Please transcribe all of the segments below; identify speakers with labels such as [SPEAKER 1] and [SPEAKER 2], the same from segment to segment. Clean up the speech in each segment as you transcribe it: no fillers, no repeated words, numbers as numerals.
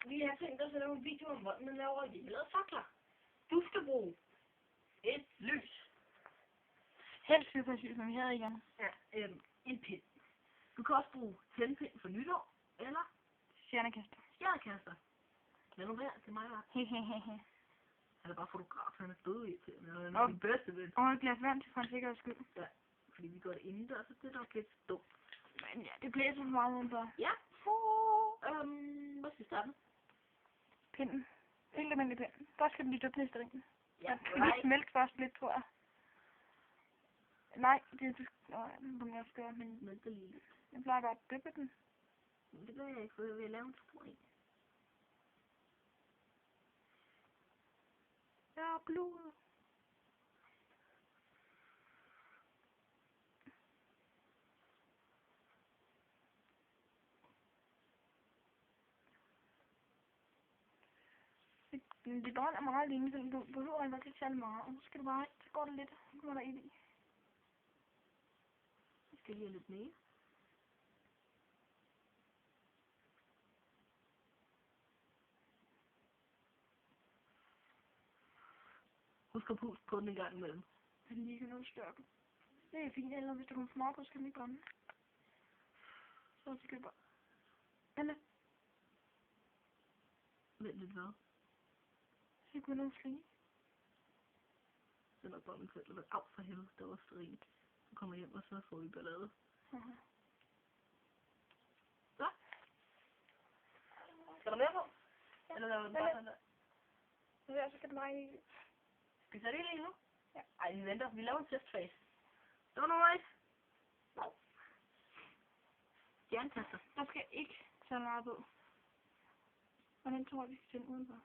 [SPEAKER 1] Vi har tænkt os at lave en video om, hvordan man laver hjemmelavede fakler. Du skal bruge et lys.
[SPEAKER 2] Helst supersyg, som vi havde igen.
[SPEAKER 1] Ja, en pind. Du kan også bruge tændpind for nytår, eller
[SPEAKER 2] Stjernekaster.
[SPEAKER 1] stjernekaster. Lad nu være til mig, var.
[SPEAKER 2] Hehehe.
[SPEAKER 1] Han er bare fotograf, han er død i til. Han er min bedste ven.
[SPEAKER 2] Og et glas vand til for en sikkerheds skyld.
[SPEAKER 1] Ja, fordi vi går det indendørs, så det er nok lidt dumt.
[SPEAKER 2] Men ja, det blæser for meget udenfor.
[SPEAKER 1] Ja. Hvad skal vi starte med?
[SPEAKER 2] Pinden. Helt almindelig pind. Først skal den blive døbt ned i sterinen.
[SPEAKER 1] Ja,
[SPEAKER 2] Den skal lige smelt først lidt, tror jeg. Nej, det er du... Nå, jeg skal men
[SPEAKER 1] Smelter lige lidt.
[SPEAKER 2] jeg plejer bare at dyppe den.
[SPEAKER 1] Men det gør jeg ikke, for jeg vil lave en stor en.
[SPEAKER 2] Ja, blod. Det brænder meget længe, så du behøver ikke ikke særlig meget. Og så skal du bare, så går det lidt, så kommer der ild i.
[SPEAKER 1] Jeg skal lige have lidt mere. Husk at puste på den en gang imellem.
[SPEAKER 2] Den lige kan nå størke. Det er fint, eller hvis der kommer for meget på, så kan den ikke brænde. Så skal jeg bare... Eller?
[SPEAKER 1] Vent lidt hvad?
[SPEAKER 2] Så kan jeg flige.
[SPEAKER 1] Det er nok bare min forældre. Au for helvede, der var sterin. Så kommer jeg hjem, og så får vi ballade. Så. Skal der mere på?
[SPEAKER 2] Ja.
[SPEAKER 1] Eller laver den bare sådan der?
[SPEAKER 2] Ja, så kan den bare i...
[SPEAKER 1] Skal vi tage det lige nu?
[SPEAKER 2] Ja.
[SPEAKER 1] Ej, vi venter. Vi laver en testfase. Don't worry. Stjernekaster.
[SPEAKER 2] Der skal ikke så meget på. Og den tror jeg, vi skal tænde udenfor.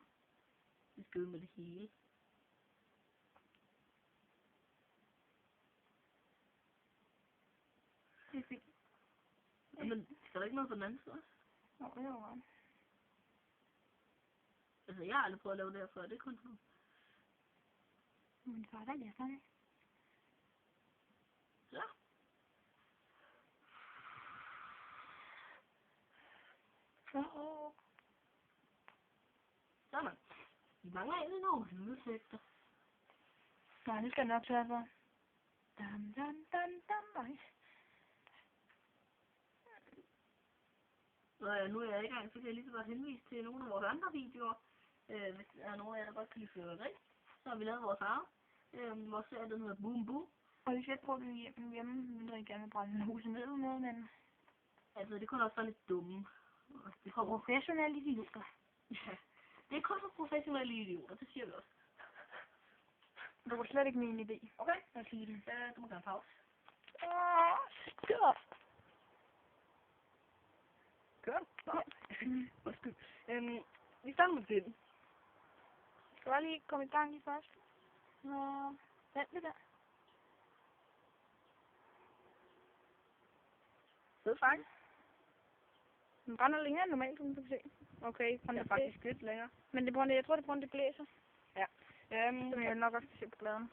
[SPEAKER 1] Vi skal ud med det hele.
[SPEAKER 2] Det er fint.
[SPEAKER 1] Men skal der ikke noget på den anden side også?
[SPEAKER 2] Nå, det er jo godt.
[SPEAKER 1] Altså, jeg har aldrig prøvet at lave det her før. Det er kun sådan.
[SPEAKER 2] Men så er der lært det.
[SPEAKER 1] Så. Sådan. Vi mangler egentlig nogle lydeffekter.
[SPEAKER 2] Nej, det skal jeg nok sørge for. Dam, dam, dam, dam, nej.
[SPEAKER 1] Nu er jeg i gang, så kan jeg lige så godt henvise til nogle af vores andre videoer. Hvis der er nogen af jer, der godt kan lide fyrværkeri, så har vi lavet vores eget. Vores serie, den hedder Boom Boom.
[SPEAKER 2] Og vi skal ikke prøve det hjemme, mindre I gerne vil brænde huset ned eller noget, men...
[SPEAKER 1] Altså, det kunne også være lidt dumme.
[SPEAKER 2] For professionelle idioter.
[SPEAKER 1] Ja, det er kun for professionelle idioter, det siger vi også.
[SPEAKER 2] Det var slet ikke min idé.
[SPEAKER 1] Okay.
[SPEAKER 2] At sige det.
[SPEAKER 1] Du må gerne pause.
[SPEAKER 2] Stop.
[SPEAKER 1] Gør den? Nå. Undskyld. Vi starter med pinden.
[SPEAKER 2] Skal bare lige komme i gang lige først. Nå, vent lidt der.
[SPEAKER 1] Fed fange.
[SPEAKER 2] Den brænder længere end normalt, som du kan se. Okay,
[SPEAKER 1] Det er faktisk lidt længere.
[SPEAKER 2] Men det brænder, jeg tror, det brænder, det blæser.
[SPEAKER 1] Ja.
[SPEAKER 2] Som jeg nok også kan se på bladen.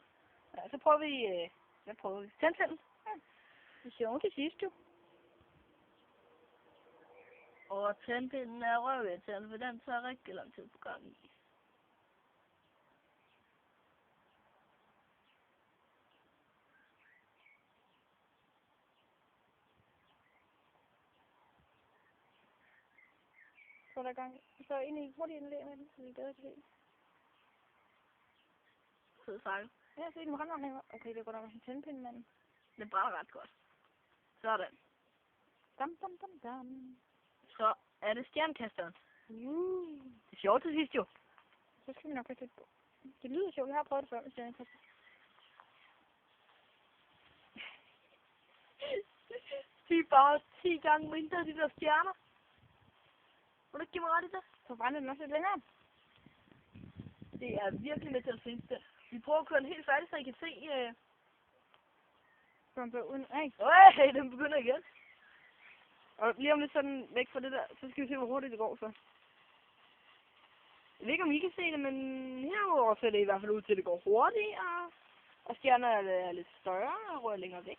[SPEAKER 1] Ja, så prøver vi... Hvad prøver vi? Tændpinden.
[SPEAKER 2] Ja. Det ser ondt til sidst, jo.
[SPEAKER 1] Og tændpinden er røvirriterende, for den tager rigtig lang tid på gang i.
[SPEAKER 2] Så er der gang. Så ind i hurtigt indlæg med den, så det er bedre til det.
[SPEAKER 1] Fed fange.
[SPEAKER 2] Ja, se den brænder her. Okay, det går nok en tændpind, men...
[SPEAKER 1] Den brænder ret godt. Sådan.
[SPEAKER 2] Dam, dam, dam, dam.
[SPEAKER 1] Så er det stjernekasteren. Det er sjovt til sidst jo.
[SPEAKER 2] Så skal vi nok passe lidt på. Det lyder sjovt, jeg har prøvet det før med stjernekaster.
[SPEAKER 1] De er bare 10 gange mindre, de der stjerner. Må du ikke give mig ret i det?
[SPEAKER 2] Så brænder den også lidt længere.
[SPEAKER 1] Det er virkelig med til at finde det. Vi prøver at køre den helt færdig, så I kan se...
[SPEAKER 2] Så den bliver uden... Ej.
[SPEAKER 1] Hey, den begynder igen. Og lige om lidt sådan væk fra det der, så skal vi se, hvor hurtigt det går så. Jeg ved ikke, om I kan se det, men herover ser det i hvert fald ud til, at det går hurtigere. Og stjernerne er lidt større og rører længere væk.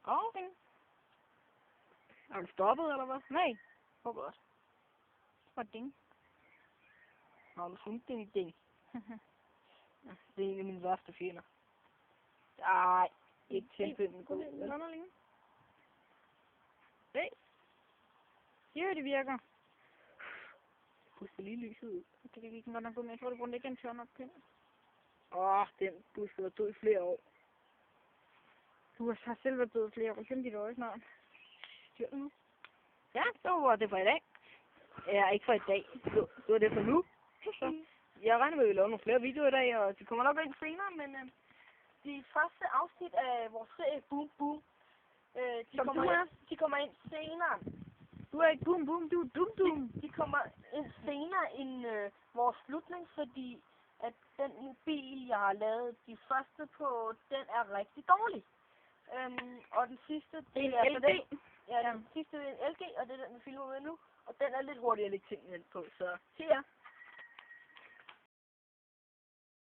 [SPEAKER 1] Okay. Er du stoppet, eller hvad?
[SPEAKER 2] Nej. Hvor godt. Hvor ding.
[SPEAKER 1] Har du fundet din idé? Ja, det er en af mine værste fjender. Ej, ikke tilfælden god.
[SPEAKER 2] Det er underligt. Se. Siger det virker.
[SPEAKER 1] Puster lige lyset ud.
[SPEAKER 2] Det kan vi ikke godt nok gå med. Jeg tror, det bruger ikke en tørn op pind.
[SPEAKER 1] Den buster død i flere år.
[SPEAKER 2] Du har selv været død flere år. Kend dit øje snart.
[SPEAKER 1] Styr nu.
[SPEAKER 2] Ja, så var det for i dag.
[SPEAKER 1] Ja, ikke for i dag. Det var det for nu. Så jeg regner med, at vi laver nogle flere videoer i dag, og de kommer nok ind senere, men de første afsnit af vores serie Boom Boom, de kommer ind senere.
[SPEAKER 2] Du er ikke boom boom, du er dum dum.
[SPEAKER 1] De kommer ind senere end vores slutning, fordi at den mobil, jeg har lavet de første på, den er rigtig dårlig. Og den sidste,
[SPEAKER 2] det er en LG.
[SPEAKER 1] Den sidste er en LG, og det er den, vi filmer med nu. Og den er lidt hurtigere at lægge tingene ind på, så
[SPEAKER 2] se jer.